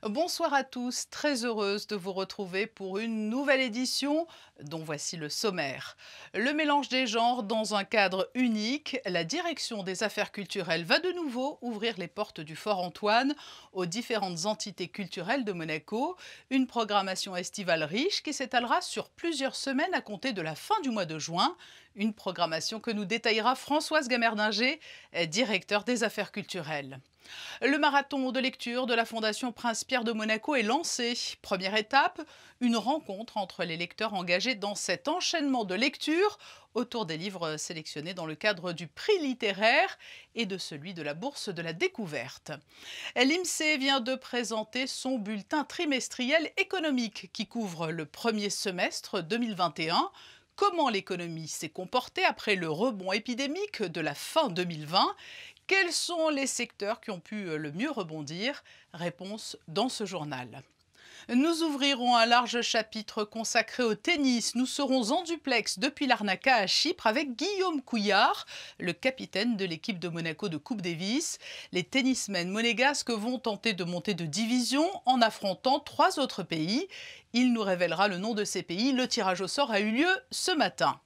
Bonsoir à tous, très heureuse de vous retrouver pour une nouvelle édition dont voici le sommaire. Le mélange des genres dans un cadre unique, la direction des affaires culturelles va de nouveau ouvrir les portes du Fort Antoine aux différentes entités culturelles de Monaco. Une programmation estivale riche qui s'étalera sur plusieurs semaines à compter de la fin du mois de juin. Une programmation que nous détaillera Françoise Gamerdinger, directeur des affaires culturelles. Le marathon de lecture de la Fondation Prince-Pierre de Monaco est lancé. Première étape, une rencontre entre les lecteurs engagés dans cet enchaînement de lecture autour des livres sélectionnés dans le cadre du prix littéraire et de celui de la Bourse de la découverte. L'INSEE vient de présenter son bulletin trimestriel économique qui couvre le premier semestre 2021. Comment l'économie s'est comportée après le rebond épidémique de la fin 2020 ? Quels sont les secteurs qui ont pu le mieux rebondir? Réponse dans ce journal. Nous ouvrirons un large chapitre consacré au tennis. Nous serons en duplex depuis Larnaca à Chypre avec Guillaume Couillard, le capitaine de l'équipe de Monaco de Coupe Davis. Les tennismen monégasques vont tenter de monter de division en affrontant 3 autres pays. Il nous révélera le nom de ces pays. Le tirage au sort a eu lieu ce matin.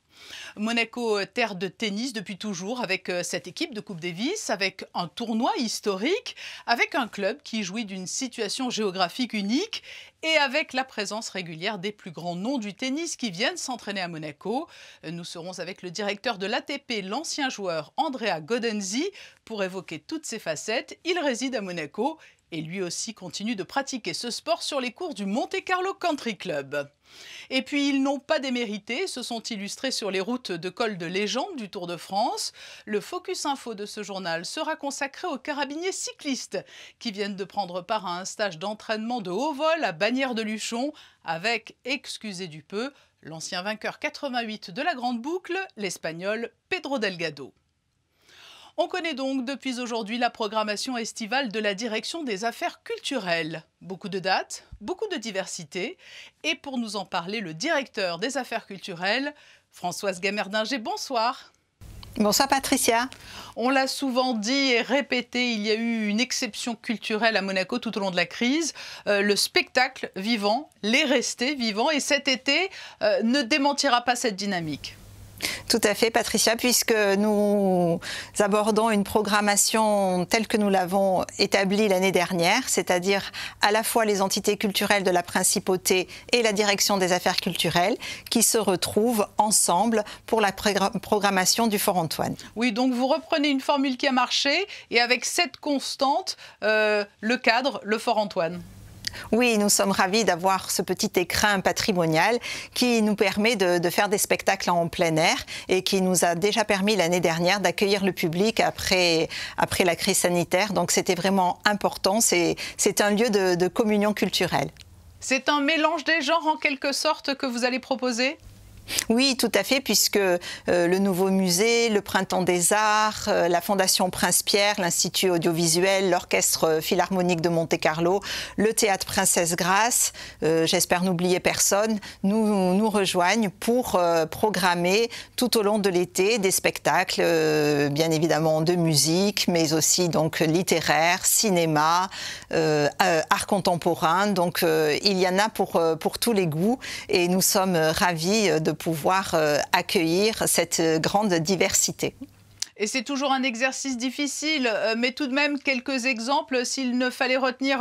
Monaco, terre de tennis depuis toujours, avec cette équipe de Coupe Davis, avec un tournoi historique, avec un club qui jouit d'une situation géographique unique et avec la présence régulière des plus grands noms du tennis qui viennent s'entraîner à Monaco. Nous serons avec le directeur de l'ATP, l'ancien joueur Andrea Gaudenzi, pour évoquer toutes ces facettes. Il réside à Monaco et lui aussi continue de pratiquer ce sport sur les cours du Monte Carlo Country Club. Et puis ils n'ont pas démérité, se sont illustrés sur les routes de col de légende du Tour de France. Le Focus Info de ce journal sera consacré aux carabiniers cyclistes qui viennent de prendre part à un stage d'entraînement de haut vol à Bagnères-de-Luchon avec, excusez du peu, l'ancien vainqueur 88 de la Grande Boucle, l'Espagnol Pedro Delgado. On connaît donc depuis aujourd'hui la programmation estivale de la direction des affaires culturelles. Beaucoup de dates, beaucoup de diversité. Et pour nous en parler, le directeur des affaires culturelles, Françoise Gamerdinger, bonsoir. Bonsoir Patricia. On l'a souvent dit et répété, il y a eu une exception culturelle à Monaco tout au long de la crise. Le spectacle vivant, les restés vivants. Et cet été ne démentira pas cette dynamique. Tout à fait, Patricia, puisque nous abordons une programmation telle que nous l'avons établie l'année dernière, c'est-à-dire à la fois les entités culturelles de la Principauté et la direction des affaires culturelles qui se retrouvent ensemble pour la programmation du Fort Antoine. Oui, donc vous reprenez une formule qui a marché et avec cette constante, le cadre, le Fort Antoine. Oui, nous sommes ravis d'avoir ce petit écrin patrimonial qui nous permet de faire des spectacles en plein air et qui nous a déjà permis l'année dernière d'accueillir le public après la crise sanitaire. Donc c'était vraiment important, c'est un lieu de communion culturelle. C'est un mélange des genres en quelque sorte que vous allez proposer ? Oui, tout à fait, puisque le nouveau musée, le Printemps des Arts, la Fondation Prince-Pierre, l'Institut audiovisuel, l'Orchestre Philharmonique de Monte-Carlo, le Théâtre Princesse Grace, j'espère n'oublier personne, nous rejoignent pour programmer tout au long de l'été des spectacles, bien évidemment de musique, mais aussi donc littéraire, cinéma, art contemporain. Donc il y en a pour tous les goûts et nous sommes ravis de pouvoir accueillir cette grande diversité. Et c'est toujours un exercice difficile, mais tout de même quelques exemples s'il ne fallait retenir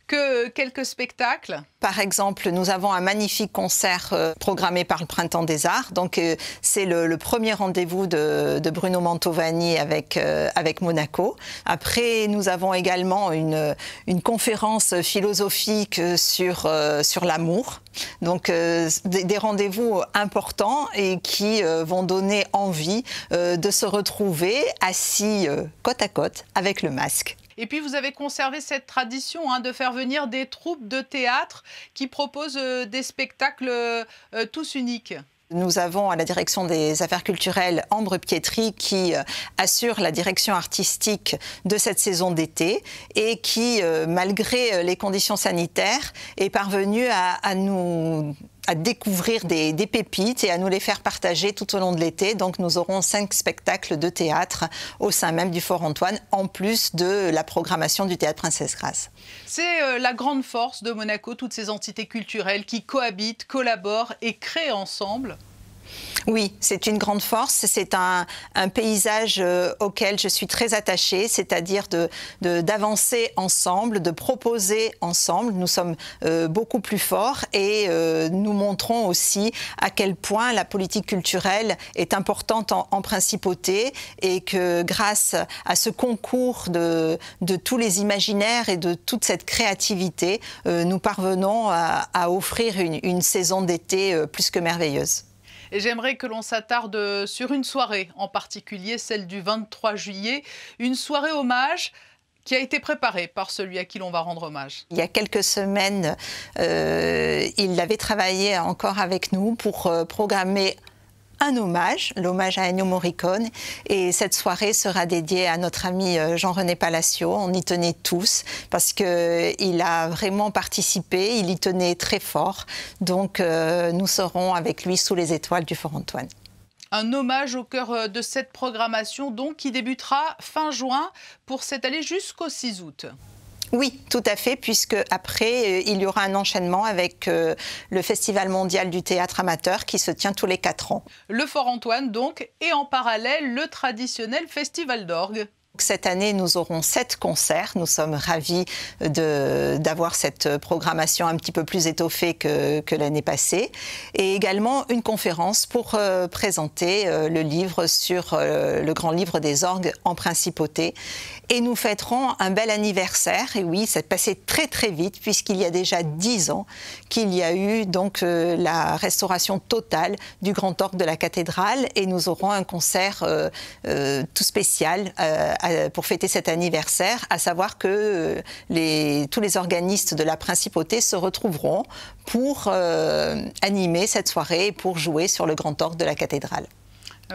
que quelques spectacles. Par exemple, nous avons un magnifique concert programmé par le Printemps des Arts. Donc, c'est le premier rendez-vous de Bruno Mantovani avec Monaco. Après, nous avons également une conférence philosophique sur l'amour. Donc, des rendez-vous importants et qui vont donner envie de se retrouver assis côte à côte avec le masque. Et puis vous avez conservé cette tradition de faire venir des troupes de théâtre qui proposent des spectacles tous uniques. Nous avons à la direction des affaires culturelles Ambre Pietri qui assure la direction artistique de cette saison d'été et qui, malgré les conditions sanitaires, est parvenue à nous à découvrir des pépites et à nous les faire partager tout au long de l'été. Donc nous aurons 5 spectacles de théâtre au sein même du Fort Antoine, en plus de la programmation du Théâtre Princesse Grace. C'est la grande force de Monaco, toutes ces entités culturelles qui cohabitent, collaborent et créent ensemble. Oui, c'est une grande force, c'est un paysage auquel je suis très attachée, c'est-à-dire d'avancer ensemble, de proposer ensemble. Nous sommes beaucoup plus forts et nous montrons aussi à quel point la politique culturelle est importante en principauté et que grâce à ce concours de tous les imaginaires et de toute cette créativité, nous parvenons à offrir une saison d'été plus que merveilleuse. Et j'aimerais que l'on s'attarde sur une soirée, en particulier celle du 23 juillet, une soirée hommage qui a été préparée par celui à qui l'on va rendre hommage. Il y a quelques semaines, il avait travaillé encore avec nous pour programmer un hommage, l'hommage à Ennio Morricone, et cette soirée sera dédiée à notre ami Jean-René Palacio. On y tenait tous parce qu'il a vraiment participé, il y tenait très fort. Donc nous serons avec lui sous les étoiles du Fort Antoine. Un hommage au cœur de cette programmation donc qui débutera fin juin pour s'étaler jusqu'au 6 août. Oui, tout à fait, puisque après, il y aura un enchaînement avec le Festival mondial du théâtre amateur qui se tient tous les 4 ans. Le Fort Antoine donc, et en parallèle, le traditionnel Festival d'orgue. Cette année, nous aurons 7 concerts. Nous sommes ravis d'avoir cette programmation un petit peu plus étoffée que l'année passée. Et également une conférence pour présenter le livre sur le grand livre des orgues en principauté. Et nous fêterons un bel anniversaire. Et oui, c'est passé très très vite puisqu'il y a déjà 10 ans qu'il y a eu donc la restauration totale du grand orgue de la cathédrale. Et nous aurons un concert tout spécial pour fêter cet anniversaire, à savoir que tous les organistes de la principauté se retrouveront pour animer cette soirée et pour jouer sur le grand orgue de la cathédrale.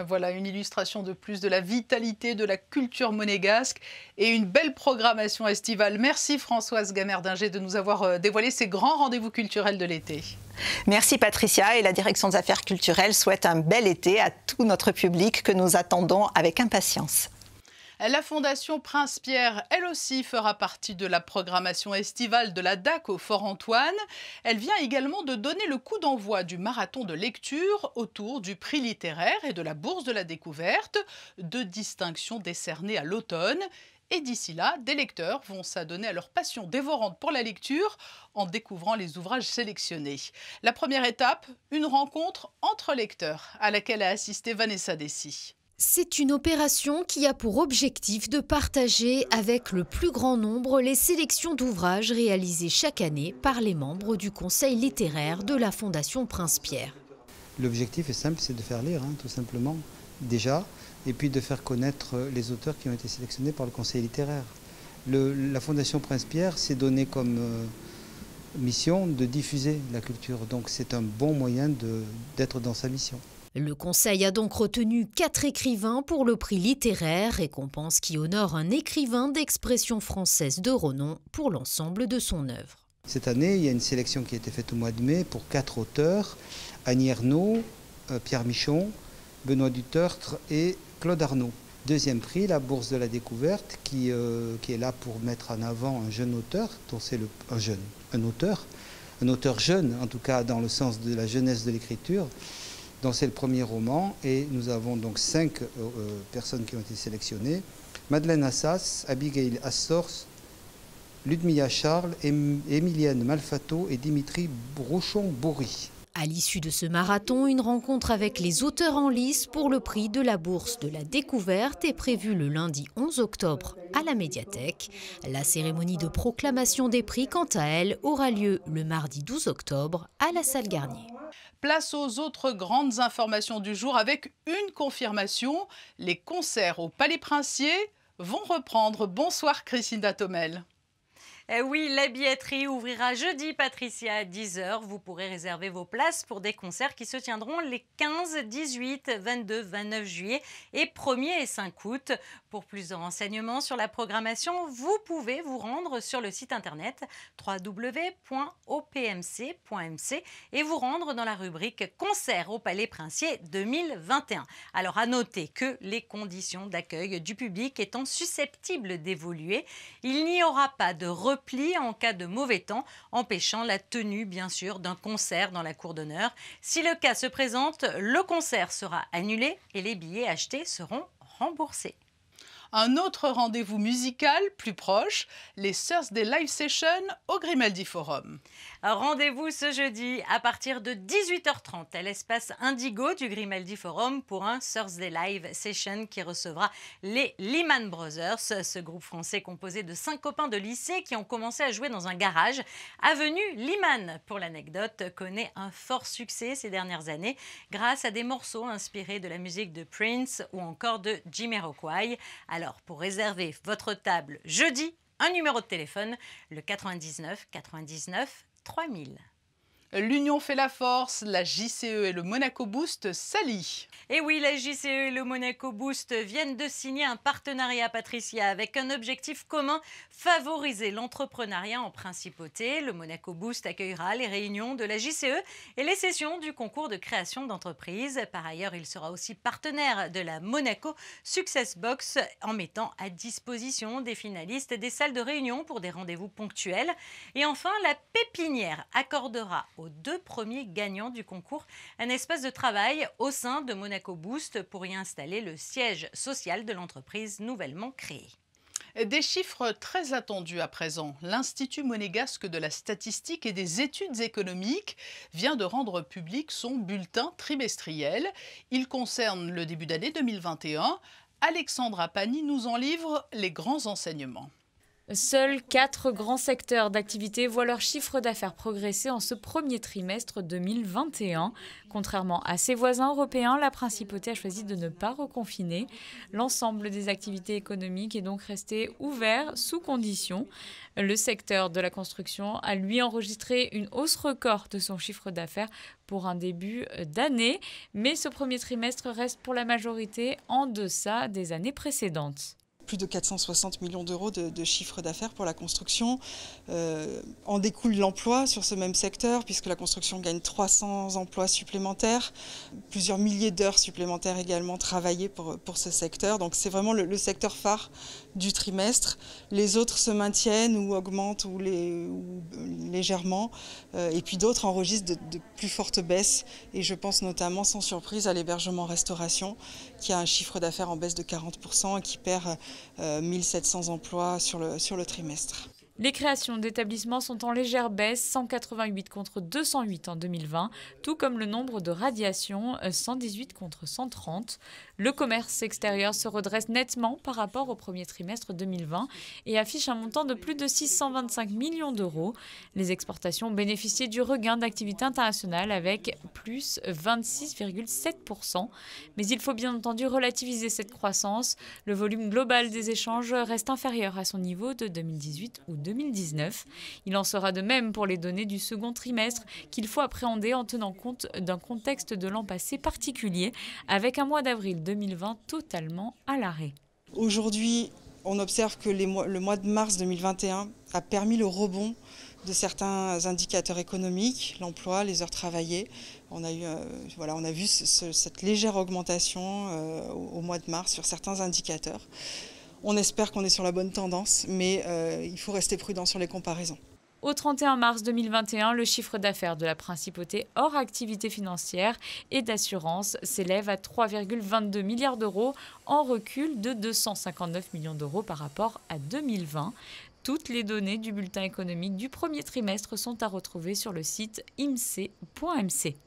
Voilà une illustration de plus de la vitalité de la culture monégasque et une belle programmation estivale. Merci Françoise Gamerdinger de nous avoir dévoilé ces grands rendez-vous culturels de l'été. Merci Patricia, et la Direction des Affaires culturelles souhaite un bel été à tout notre public que nous attendons avec impatience. La Fondation Prince-Pierre, elle aussi, fera partie de la programmation estivale de la DAC au Fort Antoine. Elle vient également de donner le coup d'envoi du marathon de lecture autour du prix littéraire et de la bourse de la découverte, 2 distinctions décernées à l'automne. Et d'ici là, des lecteurs vont s'adonner à leur passion dévorante pour la lecture en découvrant les ouvrages sélectionnés. La première étape, une rencontre entre lecteurs à laquelle a assisté Vanessa Dessy. C'est une opération qui a pour objectif de partager avec le plus grand nombre les sélections d'ouvrages réalisées chaque année par les membres du Conseil littéraire de la Fondation Prince-Pierre. L'objectif est simple, c'est de faire lire, tout simplement, déjà, et puis de faire connaître les auteurs qui ont été sélectionnés par le Conseil littéraire. La Fondation Prince-Pierre s'est donnée comme mission de diffuser la culture, donc c'est un bon moyen d'être dans sa mission. Le Conseil a donc retenu 4 écrivains pour le prix littéraire, récompense qui honore un écrivain d'expression française de renom pour l'ensemble de son œuvre. Cette année, il y a une sélection qui a été faite au mois de mai pour 4 auteurs, Annie Ernaux, Pierre Michon, Benoît Dutertre et Claude Arnaud. Deuxième prix, la Bourse de la Découverte, qui est là pour mettre en avant un jeune auteur, dont c'est un auteur jeune, en tout cas dans le sens de la jeunesse de l'écriture, dont c'est le premier roman, et nous avons donc 5 personnes qui ont été sélectionnées. Madeleine Assas, Abigail Assors, Ludmilla Charles, Émilienne Malfato et Dimitri Brouchon-Bourry. À l'issue de ce marathon, une rencontre avec les auteurs en lice pour le prix de la Bourse de la Découverte est prévue le lundi 11 octobre à la médiathèque. La cérémonie de proclamation des prix, quant à elle, aura lieu le mardi 12 octobre à la salle Garnier. Place aux autres grandes informations du jour avec une confirmation. Les concerts au Palais Princier vont reprendre. Bonsoir Christine Datomel. Oui, la billetterie ouvrira jeudi, Patricia, à 10h. Vous pourrez réserver vos places pour des concerts qui se tiendront les 15, 18, 22, 29 juillet et 1er et 5 août. Pour plus de renseignements sur la programmation, vous pouvez vous rendre sur le site internet www.opmc.mc et vous rendre dans la rubrique Concert au Palais Princier 2021. Alors à noter que les conditions d'accueil du public étant susceptibles d'évoluer, il n'y aura pas de repli en cas de mauvais temps, empêchant la tenue bien sûr d'un concert dans la cour d'honneur. Si le cas se présente, le concert sera annulé et les billets achetés seront remboursés. Un autre rendez-vous musical plus proche, les Thursday Live Sessions au Grimaldi Forum. Rendez-vous ce jeudi à partir de 18h30 à l'espace Indigo du Grimaldi Forum pour un Thursday Live Session qui recevra les Lehman Brothers, ce groupe français composé de 5 copains de lycée qui ont commencé à jouer dans un garage. Avenue Lehman, pour l'anecdote, connaît un fort succès ces dernières années grâce à des morceaux inspirés de la musique de Prince ou encore de Jamiroquai. Alors, pour réserver votre table jeudi, un numéro de téléphone, le 99 99 3000. L'union fait la force, la JCE et le Monaco Boost s'allient. Et oui, la JCE et le Monaco Boost viennent de signer un partenariat, Patricia, avec un objectif commun, favoriser l'entrepreneuriat en principauté. Le Monaco Boost accueillera les réunions de la JCE et les sessions du concours de création d'entreprise. Par ailleurs, il sera aussi partenaire de la Monaco Success Box en mettant à disposition des finalistes des salles de réunion pour des rendez-vous ponctuels. Et enfin, la Pépinière accordera aux 2 premiers gagnants du concours un espace de travail au sein de Monaco Boost pour y installer le siège social de l'entreprise nouvellement créée. Des chiffres très attendus à présent. L'Institut monégasque de la statistique et des études économiques vient de rendre public son bulletin trimestriel. Il concerne le début d'année 2021. Alexandra Pani nous en livre les grands enseignements. Seuls 4 grands secteurs d'activité voient leur chiffre d'affaires progresser en ce premier trimestre 2021. Contrairement à ses voisins européens, la principauté a choisi de ne pas reconfiner. L'ensemble des activités économiques est donc resté ouvert sous conditions. Le secteur de la construction a lui enregistré une hausse record de son chiffre d'affaires pour un début d'année, mais ce premier trimestre reste pour la majorité en deçà des années précédentes. Plus de 460 millions d'euros de chiffre d'affaires pour la construction. En découle l'emploi sur ce même secteur, puisque la construction gagne 300 emplois supplémentaires, plusieurs milliers d'heures supplémentaires également travaillées pour ce secteur. Donc c'est vraiment le secteur phare du trimestre. Les autres se maintiennent ou augmentent ou légèrement, et puis d'autres enregistrent de plus fortes baisses. Et je pense notamment, sans surprise, à l'hébergement-restauration, qui a un chiffre d'affaires en baisse de 40% et qui perd 1700 emplois sur le trimestre. Les créations d'établissements sont en légère baisse, 188 contre 208 en 2020, tout comme le nombre de radiations, 118 contre 130. Le commerce extérieur se redresse nettement par rapport au premier trimestre 2020 et affiche un montant de plus de 625 millions d'euros. Les exportations bénéficient du regain d'activité internationale avec plus 26,7%. Mais il faut bien entendu relativiser cette croissance. Le volume global des échanges reste inférieur à son niveau de 2018 ou 2019. Il en sera de même pour les données du second trimestre qu'il faut appréhender en tenant compte d'un contexte de l'an passé particulier avec un mois d'avril 2020 totalement à l'arrêt. Aujourd'hui, on observe que le mois de mars 2021 a permis le rebond de certains indicateurs économiques, l'emploi, les heures travaillées. On a vu cette légère augmentation au mois de mars sur certains indicateurs. On espère qu'on est sur la bonne tendance, mais il faut rester prudent sur les comparaisons. Au 31 mars 2021, le chiffre d'affaires de la principauté hors activité financière et d'assurance s'élève à 3,22 milliards d'euros, en recul de 259 millions d'euros par rapport à 2020. Toutes les données du bulletin économique du premier trimestre sont à retrouver sur le site imc.mc.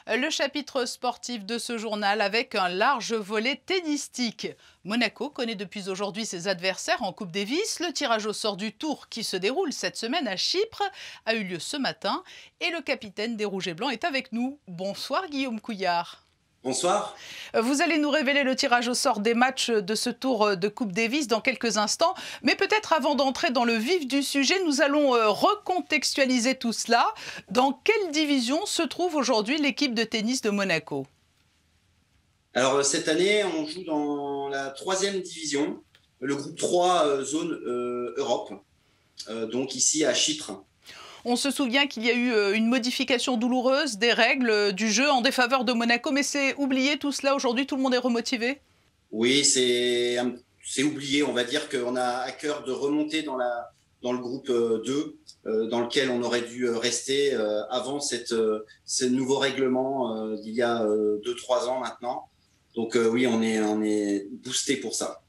Le chapitre sportif de ce journal avec un large volet tennistique. Monaco connaît depuis aujourd'hui ses adversaires en Coupe Davis. Le tirage au sort du tour qui se déroule cette semaine à Chypre a eu lieu ce matin et le capitaine des Rouges et Blancs est avec nous. Bonsoir Guillaume Couillard. Bonsoir. Vous allez nous révéler le tirage au sort des matchs de ce tour de Coupe Davis dans quelques instants. Mais peut-être avant d'entrer dans le vif du sujet, nous allons recontextualiser tout cela. Dans quelle division se trouve aujourd'hui l'équipe de tennis de Monaco? Alors cette année, on joue dans la 3e division, le groupe 3 zone Europe, donc ici à Chypre. On se souvient qu'il y a eu une modification douloureuse des règles du jeu en défaveur de Monaco, mais c'est oublié tout cela aujourd'hui, tout le monde est remotivé? Oui, c'est oublié, on va dire qu'on a à cœur de remonter dans le groupe 2, dans lequel on aurait dû rester avant ce nouveau règlement d'il y a 2-3 ans maintenant. Donc oui, on est boosté pour ça.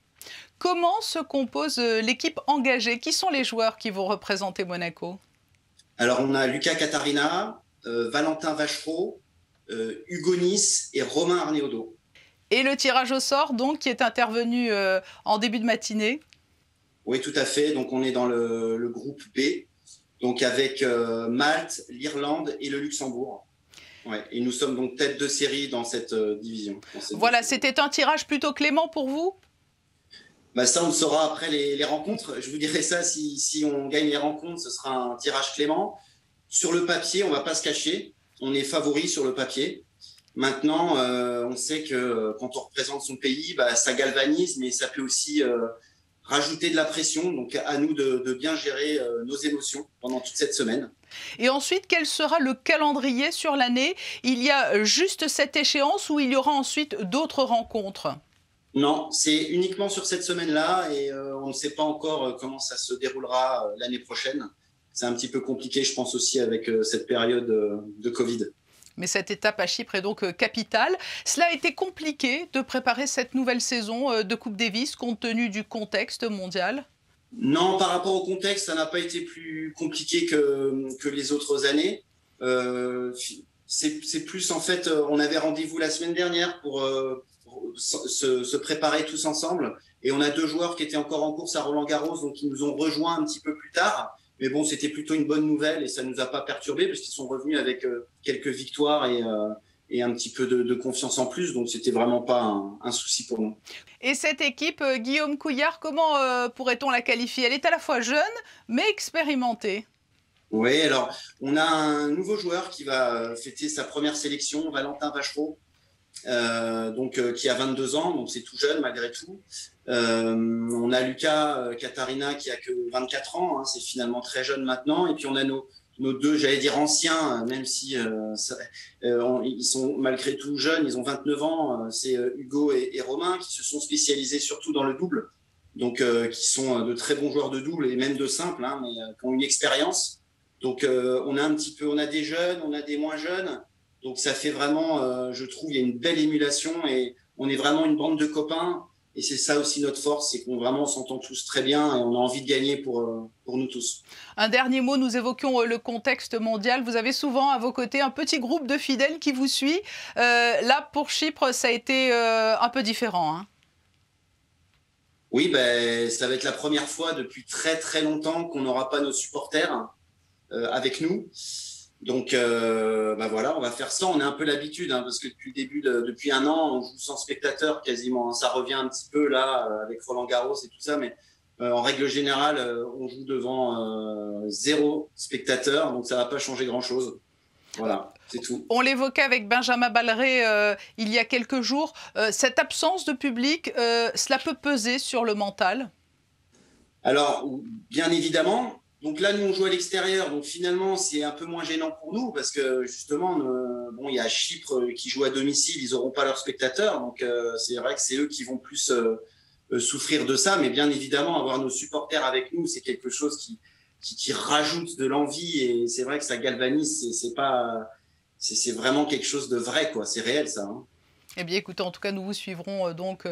Comment se compose l'équipe engagée? Qui sont les joueurs qui vont représenter Monaco? Alors, on a Lucas Catarina, Valentin Vachereau, Hugo Nice et Romain Arneaudo. Et le tirage au sort, donc, qui est intervenu en début de matinée? Oui, tout à fait. Donc, on est dans le groupe B, donc avec Malte, l'Irlande et le Luxembourg. Ouais, et nous sommes donc tête de série dans cette division. Voilà, c'était un tirage plutôt clément pour vous? Bah ça, on le saura après les rencontres. Je vous dirai ça, si on gagne les rencontres, ce sera un tirage clément. Sur le papier, on ne va pas se cacher. On est favori sur le papier. Maintenant, on sait que quand on représente son pays, bah, ça galvanise, mais ça peut aussi rajouter de la pression. Donc, à nous de bien gérer nos émotions pendant toute cette semaine. Et ensuite, quel sera le calendrier sur l'année? Il y a juste cette échéance ou il y aura ensuite d'autres rencontres? Non, c'est uniquement sur cette semaine-là et on ne sait pas encore comment ça se déroulera l'année prochaine. C'est un petit peu compliqué, je pense aussi, avec cette période de Covid. Mais cette étape à Chypre est donc capitale. Cela a été compliqué de préparer cette nouvelle saison de Coupe Davis compte tenu du contexte mondial? Non, par rapport au contexte, ça n'a pas été plus compliqué que les autres années. C'est plus, en fait, on avait rendez-vous la semaine dernière pour se préparer tous ensemble. Et on a 2 joueurs qui étaient encore en course à Roland-Garros, donc ils nous ont rejoints un petit peu plus tard. Mais bon, c'était plutôt une bonne nouvelle et ça ne nous a pas perturbés parce qu'ils sont revenus avec quelques victoires et un petit peu de confiance en plus. Donc, c'était vraiment pas un souci pour nous. Et cette équipe, Guillaume Couillard, comment pourrait-on la qualifier? Elle est à la fois jeune, mais expérimentée. Oui, alors, on a un nouveau joueur qui va fêter sa première sélection, Valentin Vachereau. Qui a 22 ans, donc c'est tout jeune malgré tout. On a Lucas Catarina qui a que 24 ans, hein, c'est finalement très jeune maintenant. Et puis on a nos 2, j'allais dire anciens, même si ils sont malgré tout jeunes, ils ont 29 ans. C'est Hugo et Romain qui se sont spécialisés surtout dans le double, donc qui sont de très bons joueurs de double et même de simple, hein, mais qui ont une expérience. Donc on a des jeunes, on a des moins jeunes. Donc ça fait vraiment, je trouve, il y a une belle émulation et on est vraiment une bande de copains. Et c'est ça aussi notre force, c'est qu'on vraiment s'entend tous très bien et on a envie de gagner pour nous tous. Un dernier mot, nous évoquions le contexte mondial. Vous avez souvent à vos côtés un petit groupe de fidèles qui vous suit. Là, pour Chypre, ça a été un peu différent, hein. Oui, ben, ça va être la première fois depuis très très longtemps qu'on n'aura pas nos supporters avec nous. Donc voilà, on va faire ça. On a un peu l'habitude, hein, parce que depuis 1 an, on joue sans spectateurs quasiment. Ça revient un petit peu là avec Roland-Garros et tout ça, mais en règle générale, on joue devant 0 spectateur, donc ça va pas changer grand-chose. Voilà, c'est tout. On l'évoquait avec Benjamin Balleret il y a quelques jours. Cette absence de public, cela peut peser sur le mental? Alors, bien évidemment. Donc là, nous, on joue à l'extérieur. Donc finalement, c'est un peu moins gênant pour nous parce que justement, il y a Chypre qui joue à domicile. Ils n'auront pas leurs spectateurs. Donc c'est vrai que c'est eux qui vont plus souffrir de ça. Mais bien évidemment, avoir nos supporters avec nous, c'est quelque chose qui rajoute de l'envie. Et c'est vrai que ça galvanise. C'est vraiment quelque chose de vrai, quoi. C'est réel, ça, hein. Eh bien, écoutez, en tout cas, nous vous suivrons donc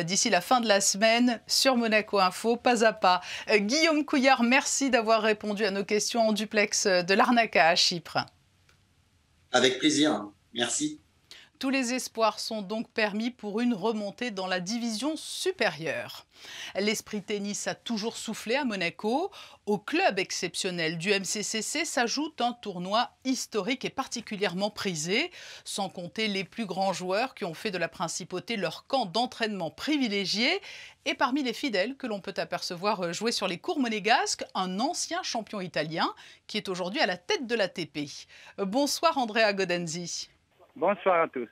d'ici la fin de la semaine sur Monaco Info, pas à pas. Guillaume Couillard, merci d'avoir répondu à nos questions en duplex de Larnaca à Chypre. Avec plaisir, merci. Tous les espoirs sont donc permis pour une remontée dans la division supérieure. L'esprit tennis a toujours soufflé à Monaco. Au club exceptionnel du MCCC s'ajoute un tournoi historique et particulièrement prisé, sans compter les plus grands joueurs qui ont fait de la principauté leur camp d'entraînement privilégié. Et parmi les fidèles que l'on peut apercevoir jouer sur les cours monégasques, un ancien champion italien qui est aujourd'hui à la tête de l'ATP. Bonsoir Andrea Gaudenzi. Bonsoir à tous.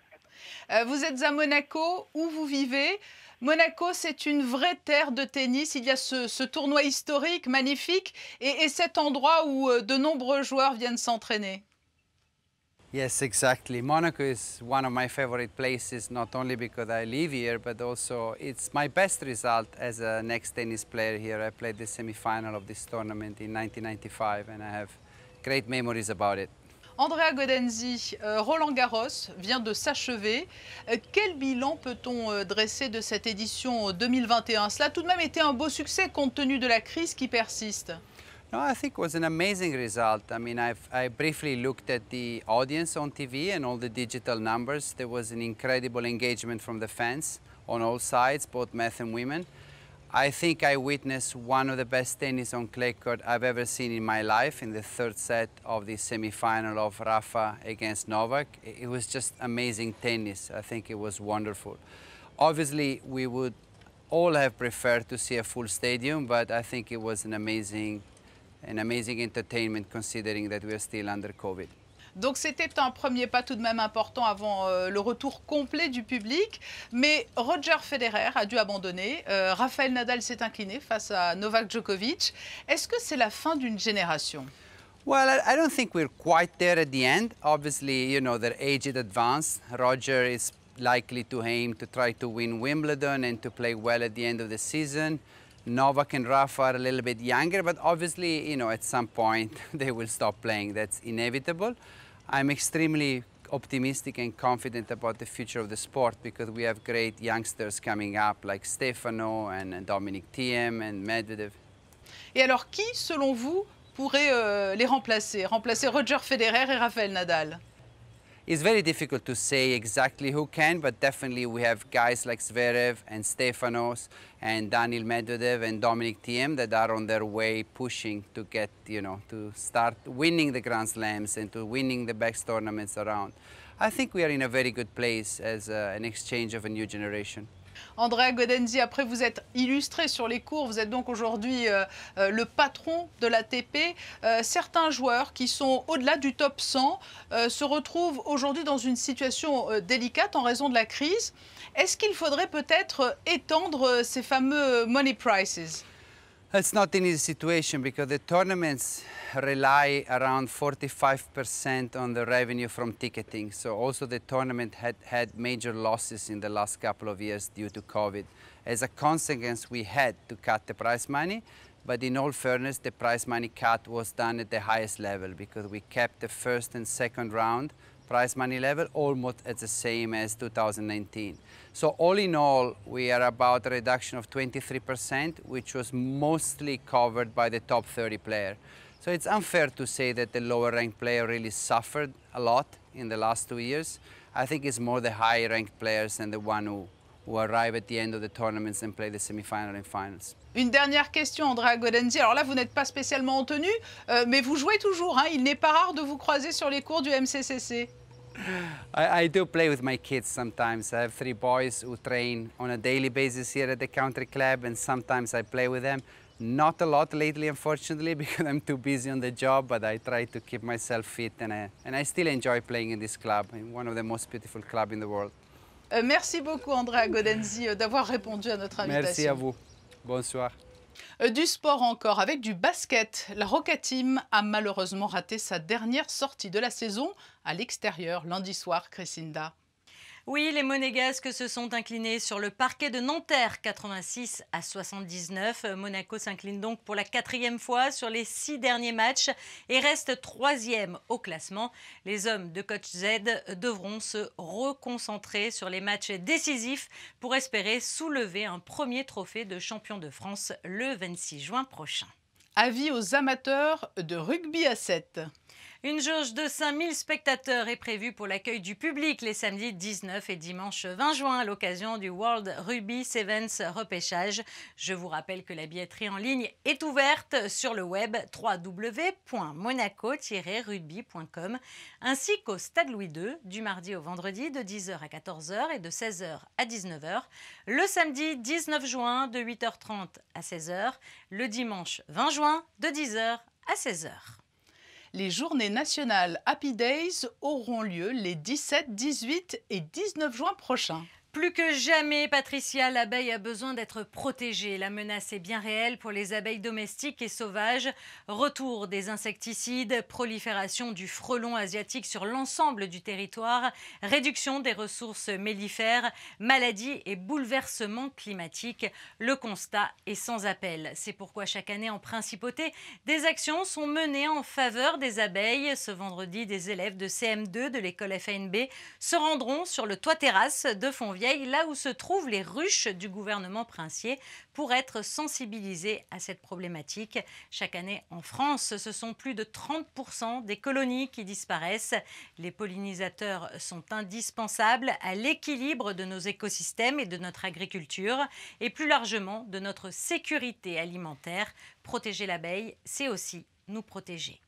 Vous êtes à Monaco, où vous vivez. Monaco, c'est une vraie terre de tennis. Il y a ce tournoi historique, magnifique, et cet endroit où de nombreux joueurs viennent s'entraîner. Yes, exactly. Monaco is one of my favorite places, not only because I live here, but also it's my best result as a next tennis player here. I played the semi-final of this tournament in 1995, and I have great memories about it. Andrea Gaudenzi, Roland Garros vient de s'achever. Quel bilan peut-on dresser de cette édition 2021? Cela a tout de même été un beau succès compte tenu de la crise qui persiste. No, I think it was an amazing result. I mean, I briefly looked at the audience on TV and all the digital numbers. There was an incredible engagement from the fans on all sides, both men and women. I think I witnessed one of the best tennis on clay court I've ever seen in my life in the third set of the semi-final of Rafa against Novak. It was just amazing tennis. I think it was wonderful. Obviously, we would all have preferred to see a full stadium, but I think it was an amazing entertainment considering that we are still under COVID. Donc c'était un premier pas tout de même important avant le retour complet du public. Mais Roger Federer a dû abandonner. Rafael Nadal s'est incliné face à Novak Djokovic. Est-ce que c'est la fin d'une génération? Well, I don't think we're quite there at the end. Obviously, you know, they're aged advanced. Roger is likely to aim to try to win Wimbledon and to play well at the end of the season. Novak and Rafa are a little bit younger, but obviously, you know, at some point they will stop playing. That's inevitable. I'm extremely optimistic and confident about the future of the sport because we have great youngsters coming up like Stefano and Dominic Thiem and Medvedev. Et alors, qui, selon vous, pourrait les remplacer Roger Federer et Rafael Nadal? It's very difficult to say exactly who can, but definitely we have guys like Zverev and Stefanos and Daniil Medvedev and Dominic Thiem that are on their way pushing to get, you know, to start winning the Grand Slams and to winning the best tournaments around. I think we are in a very good place as an exchange of a new generation. Andrea Gaudenzi, après vous êtes illustré sur les cours, vous êtes donc aujourd'hui le patron de l'ATP. Certains joueurs qui sont au-delà du top 100 se retrouvent aujourd'hui dans une situation délicate en raison de la crise. Est-ce qu'il faudrait peut-être étendre ces fameux money prices? It's not an easy situation because the tournaments rely around 45% on the revenue from ticketing. So also the tournament had major losses in the last couple of years due to COVID. As a consequence, we had to cut the prize money, but in all fairness, the prize money cut was done at the highest level because we kept the first and second round prize money level almost at the same as 2019. So all in all, we are about a reduction of 23%, which was mostly covered by the top 30 player. So it's unfair to say that the lower ranked player really suffered a lot in the last 2 years. I think it's more the high ranked players and the one who arrive at the end of the tournaments and play the semi-final and finals. Une dernière question, Andrea Gaudenzi. Alors là, vous n'êtes pas spécialement en tenue, mais vous jouez toujours. Hein. Il n'est pas rare de vous croiser sur les cours du MCCC. I do play with my kids sometimes. I have 3 boys who train on a daily basis here at the country club, and sometimes I play with them. Not a lot lately, unfortunately, because I'm too busy on the job, but I try to keep myself fit, and I still enjoy playing in this club, one of the most beautiful clubs in the world. Merci beaucoup, Andrea Gaudenzi, d'avoir répondu à notre invitation. Merci à vous. Bonsoir. Du sport encore, avec du basket. La Roca Team a malheureusement raté sa dernière sortie de la saison à l'extérieur lundi soir, Crescinda. Oui, les Monégasques se sont inclinés sur le parquet de Nanterre, 86-79. Monaco s'incline donc pour la 4e fois sur les 6 derniers matchs et reste 3e au classement. Les hommes de coach Z devront se reconcentrer sur les matchs décisifs pour espérer soulever un premier trophée de champion de France le 26 juin prochain. Avis aux amateurs de rugby à 7. Une jauge de 5000 spectateurs est prévue pour l'accueil du public les samedis 19 et dimanche 20 juin à l'occasion du World Rugby Sevens repêchage. Je vous rappelle que la billetterie en ligne est ouverte sur le web www.monaco-rugby.com ainsi qu'au Stade Louis II du mardi au vendredi de 10h à 14h et de 16h à 19h. Le samedi 19 juin de 8h30 à 16h. Le dimanche 20 juin de 10h à 16h. Les journées nationales Happy Days auront lieu les 17, 18 et 19 juin prochains. Plus que jamais, Patricia, l'abeille a besoin d'être protégée. La menace est bien réelle pour les abeilles domestiques et sauvages. Retour des insecticides, prolifération du frelon asiatique sur l'ensemble du territoire, réduction des ressources mellifères, maladies et bouleversements climatiques. Le constat est sans appel. C'est pourquoi chaque année en Principauté, des actions sont menées en faveur des abeilles. Ce vendredi, des élèves de CM2 de l'école FANB se rendront sur le toit-terrasse de Fontvieille, là où se trouvent les ruches du gouvernement princier, pour être sensibilisés à cette problématique. Chaque année en France, ce sont plus de 30% des colonies qui disparaissent. Les pollinisateurs sont indispensables à l'équilibre de nos écosystèmes et de notre agriculture, et plus largement de notre sécurité alimentaire. Protéger l'abeille, c'est aussi nous protéger.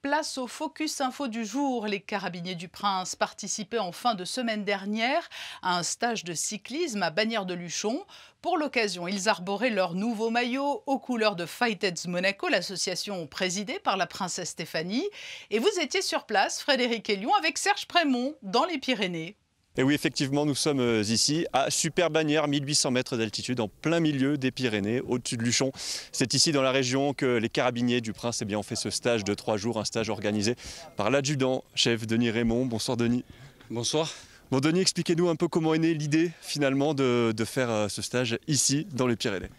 Place au Focus Info du jour. Les Carabiniers du Prince participaient en fin de semaine dernière à un stage de cyclisme à Bagnères-de-Luchon. Pour l'occasion, ils arboraient leur nouveau maillot aux couleurs de Fighteds Monaco, l'association présidée par la princesse Stéphanie. Et vous étiez sur place, Frédéric Hélion, avec Serge Prémont, dans les Pyrénées. Et oui, effectivement, nous sommes ici à Super-Bagnères, 1800 mètres d'altitude, en plein milieu des Pyrénées, au-dessus de Luchon. C'est ici, dans la région, que les Carabiniers du Prince ont fait ce stage de 3 jours, un stage organisé par l'adjudant-chef Denis Raymond. Bonsoir Denis. Bonsoir. Bon Denis, expliquez-nous un peu comment est née l'idée finalement de faire ce stage ici, dans les Pyrénées.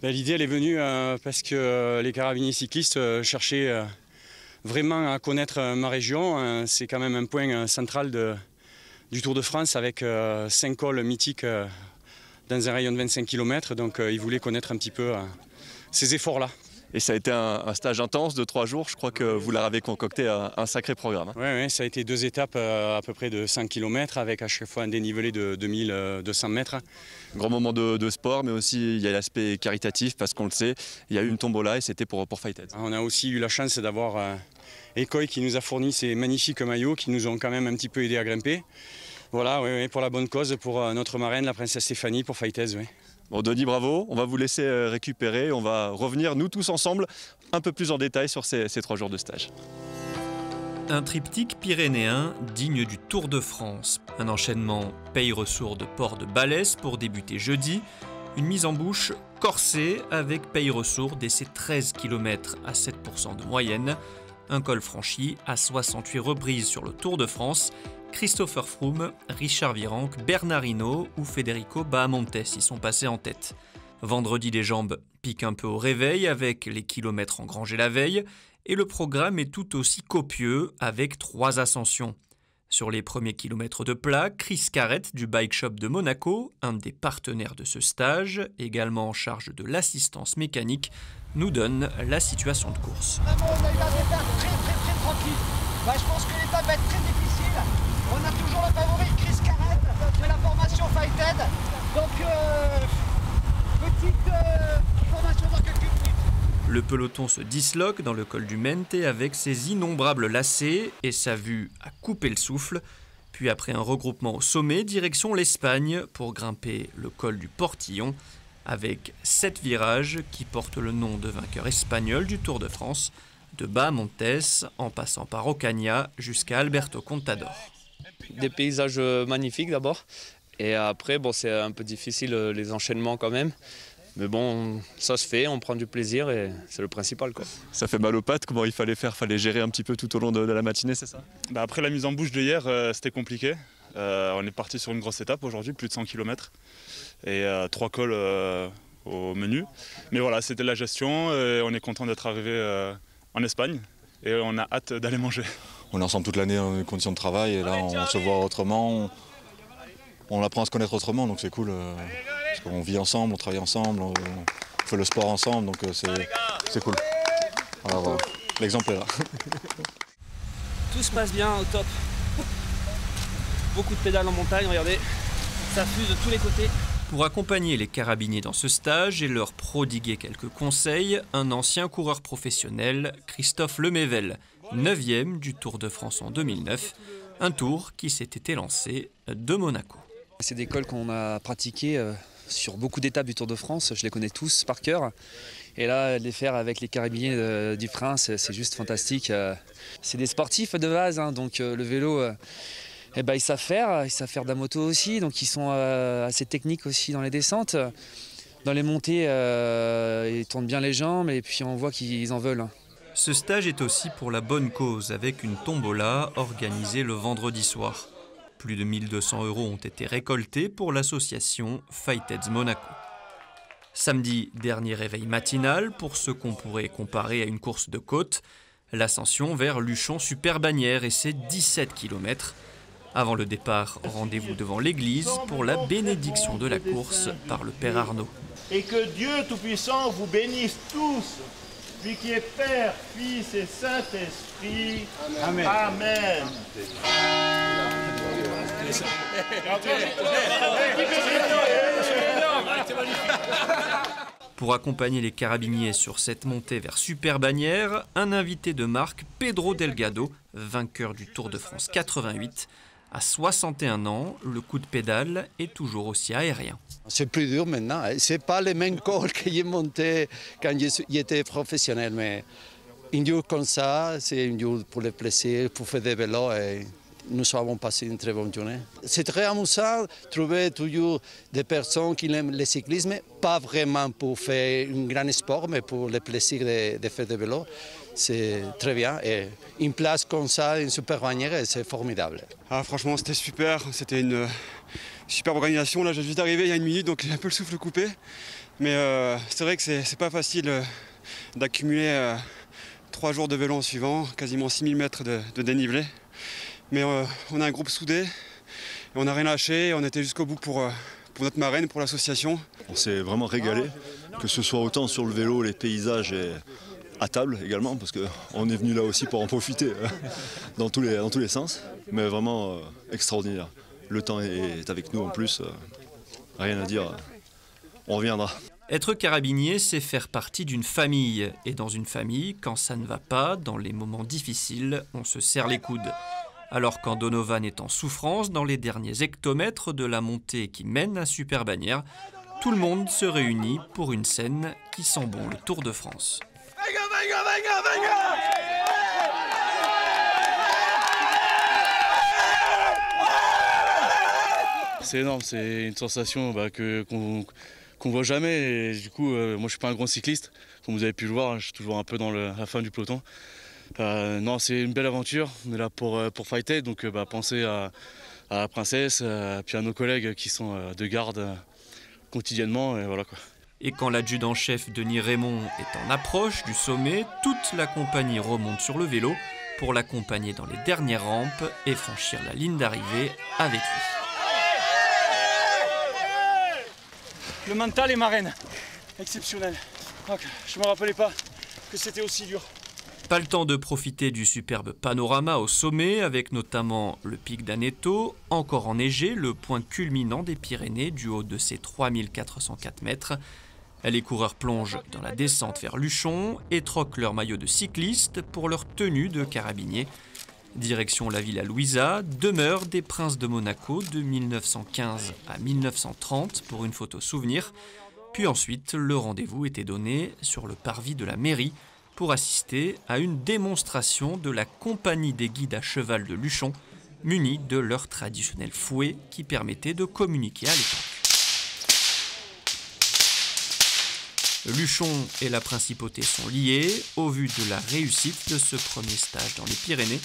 L'idée, elle est venue parce que les carabiniers cyclistes cherchaient vraiment à connaître ma région. C'est quand même un point central du Tour de France avec 5 cols mythiques dans un rayon de 25 km. Donc ils voulaient connaître un petit peu ces efforts-là. Et ça a été un stage intense de 3 jours. Je crois que vous leur avez concocté un sacré programme. Oui, ça a été 2 étapes à peu près de 5 km avec à chaque fois un dénivelé de 2200 mètres. Grand moment de sport, mais aussi il y a l'aspect caritatif parce qu'on le sait, il y a eu une tombola et c'était pour Fighted. On a aussi eu la chance d'avoir Ecoy qui nous a fourni ces magnifiques maillots qui nous ont quand même un petit peu aidé à grimper. Voilà, oui, pour la bonne cause, pour notre marraine, la princesse Stéphanie, pour Fighteds. Oui. Bon, Denis, bravo. On va vous laisser récupérer. On va revenir, nous tous ensemble, un peu plus en détail sur ces 3 jours de stage. Un triptyque pyrénéen digne du Tour de France. Un enchaînement Peille-Ressourdes de Port de Balès pour débuter jeudi. Une mise en bouche corsée avec Peille-Ressourdes et ses 13 km à 7% de moyenne. Un col franchi à 68 reprises sur le Tour de France. Christopher Froome, Richard Virenque, Bernard Hinault ou Federico Bahamontes y sont passés en tête. Vendredi, les jambes piquent un peu au réveil avec les kilomètres engrangés la veille et le programme est tout aussi copieux avec 3 ascensions. Sur les premiers kilomètres de plat, Chris Carrette du Bike Shop de Monaco, un des partenaires de ce stage, également en charge de l'assistance mécanique, nous donne la situation de course. Vraiment, on a eu un départ très tranquille. Je pense que l'étape va être très difficile. On a toujours le favori Chris Carrette de la formation Fighted. Donc, petite formation dans quelques minutes. Le peloton se disloque dans le col du Mente avec ses innombrables lacets et sa vue à couper le souffle. Puis après un regroupement au sommet, direction l'Espagne pour grimper le col du Portillon avec 7 virages qui portent le nom de vainqueur espagnol du Tour de France, de Bahamontes en passant par Ocaña jusqu'à Alberto Contador. Des paysages magnifiques d'abord et après c'est un peu difficile les enchaînements quand même. Mais bon, ça se fait, on prend du plaisir et c'est le principal, quoi. Ça fait mal aux pattes, comment il fallait faire? Fallait gérer un petit peu tout au long de la matinée, c'est ça? Après la mise en bouche de hier, c'était compliqué. On est parti sur une grosse étape aujourd'hui, plus de 100 km et 3 cols au menu. Mais voilà, c'était la gestion et on est content d'être arrivé en Espagne et on a hâte d'aller manger. On est ensemble toute l'année en conditions de travail et là on se voit autrement, on apprend à se connaître autrement, donc c'est cool. Parce qu'on vit ensemble, on travaille ensemble, on fait le sport ensemble, donc c'est cool. Voilà. L'exemple est là. Tout se passe bien, au top. Beaucoup de pédales en montagne, regardez. Ça fuse de tous les côtés. Pour accompagner les carabiniers dans ce stage et leur prodiguer quelques conseils, un ancien coureur professionnel, Christophe Lemével, 9e du Tour de France en 2009, un tour qui s'était élancé de Monaco. C'est des cols qu'on a pratiqués sur beaucoup d'étapes du Tour de France, je les connais tous par cœur. Et là, les faire avec les carabiniers du Prince, c'est juste fantastique. C'est des sportifs de base, hein, donc le vélo, ils savent faire de la moto aussi, donc ils sont assez techniques aussi dans les descentes. Dans les montées, ils tournent bien les jambes et puis on voit qu'ils en veulent. Ce stage est aussi pour la bonne cause, avec une tombola organisée le vendredi soir. Plus de 1 200 € ont été récoltés pour l'association Fightheads Monaco. Samedi, dernier réveil matinal pour ce qu'on pourrait comparer à une course de côte, l'ascension vers Luchon-Super-Bagnères et ses 17 km. Avant le départ, rendez-vous devant l'église pour la bénédiction de la course par le Père Arnaud. Et que Dieu Tout-Puissant vous bénisse tous, lui qui est Père, Fils et Saint-Esprit. Amen. Amen. Pour accompagner les carabiniers sur cette montée vers Super-Bagnères, un invité de marque, Pedro Delgado, vainqueur du Tour de France 88. À 61 ans, le coup de pédale est toujours aussi aérien. C'est plus dur maintenant. Ce n'est pas les mêmes cols que j'ai monté quand j'étais professionnel. Mais une jour comme ça, c'est une jour pour le plaisir, pour faire des vélos. Et nous avons passé une très bonne journée. C'est très amusant de trouver toujours des personnes qui aiment le cyclisme, pas vraiment pour faire un grand sport, mais pour le plaisir de faire des vélos. C'est très bien et une place comme ça, une Super-Bagnères, c'est formidable. Ah, franchement, c'était super. C'était une super organisation. Là, je viens d'arriver il y a 1 minute, donc j'ai un peu le souffle coupé. Mais c'est vrai que c'est pas facile d'accumuler 3 jours de vélo en suivant, quasiment 6000 mètres de dénivelé. Mais on a un groupe soudé, et on n'a rien lâché, on était jusqu'au bout pour notre marraine, pour l'association. On s'est vraiment régalé, que ce soit autant sur le vélo, les paysages et à table également, parce qu'on est venu là aussi pour en profiter dans tous les sens. Mais vraiment extraordinaire. Le temps est avec nous en plus, rien à dire, on reviendra. Être carabinier, c'est faire partie d'une famille. Et dans une famille, quand ça ne va pas, dans les moments difficiles, on se serre les coudes. Alors quand Donovan est en souffrance dans les derniers hectomètres de la montée qui mène à Super-Bagnères, tout le monde se réunit pour une scène qui sent bon le Tour de France. C'est énorme, c'est une sensation qu'on voit jamais. Et du coup, moi je suis pas un grand cycliste, comme vous avez pu le voir, je suis toujours un peu dans la fin du peloton. Non, c'est une belle aventure, on est là pour fighter, donc pensez à la princesse, puis à nos collègues qui sont de garde quotidiennement, et voilà quoi. Et quand l'adjudant-chef Denis Raymond est en approche du sommet, toute la compagnie remonte sur le vélo pour l'accompagner dans les dernières rampes et franchir la ligne d'arrivée avec lui. Le mental est marraine, exceptionnel. Je ne me rappelais pas que c'était aussi dur. Pas le temps de profiter du superbe panorama au sommet, avec notamment le pic d'Aneto, encore enneigé, le point culminant des Pyrénées du haut de ses 3404 mètres. Les coureurs plongent dans la descente vers Luchon et troquent leur maillot de cycliste pour leur tenue de carabinier. Direction la Villa Louisa, demeure des Princes de Monaco de 1915 à 1930 pour une photo souvenir. Puis ensuite, le rendez-vous était donné sur le parvis de la mairie pour assister à une démonstration de la compagnie des guides à cheval de Luchon, munis de leur traditionnel fouet qui permettait de communiquer à l'époque. Luchon et la principauté sont liés. Au vu de la réussite de ce premier stage dans les Pyrénées,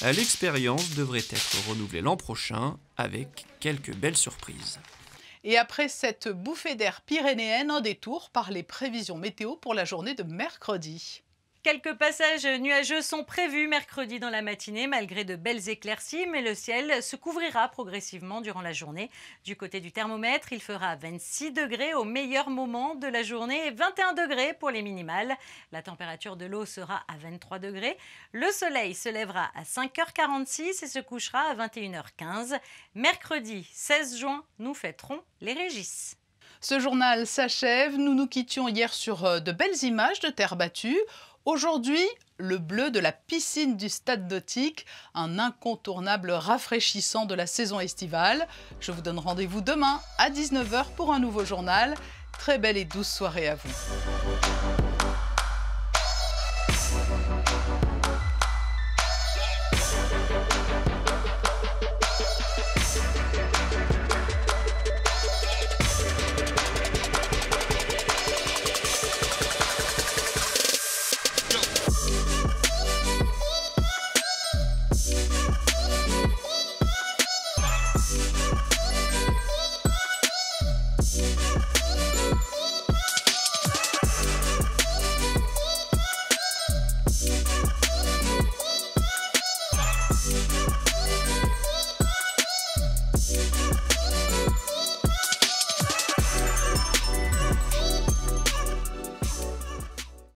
l'expérience devrait être renouvelée l'an prochain avec quelques belles surprises. Et après cette bouffée d'air pyrénéenne, un détour par les prévisions météo pour la journée de mercredi. Quelques passages nuageux sont prévus mercredi dans la matinée malgré de belles éclaircies, mais le ciel se couvrira progressivement durant la journée. Du côté du thermomètre, il fera 26 degrés au meilleur moment de la journée et 21 degrés pour les minimales. La température de l'eau sera à 23 degrés. Le soleil se lèvera à 5h46 et se couchera à 21h15. Mercredi 16 juin, nous fêterons les Régis. Ce journal s'achève. Nous nous quittions hier sur de belles images de terre battue. Aujourd'hui, le bleu de la piscine du Stade nautique, un incontournable rafraîchissant de la saison estivale. Je vous donne rendez-vous demain à 19h pour un nouveau journal. Très belle et douce soirée à vous.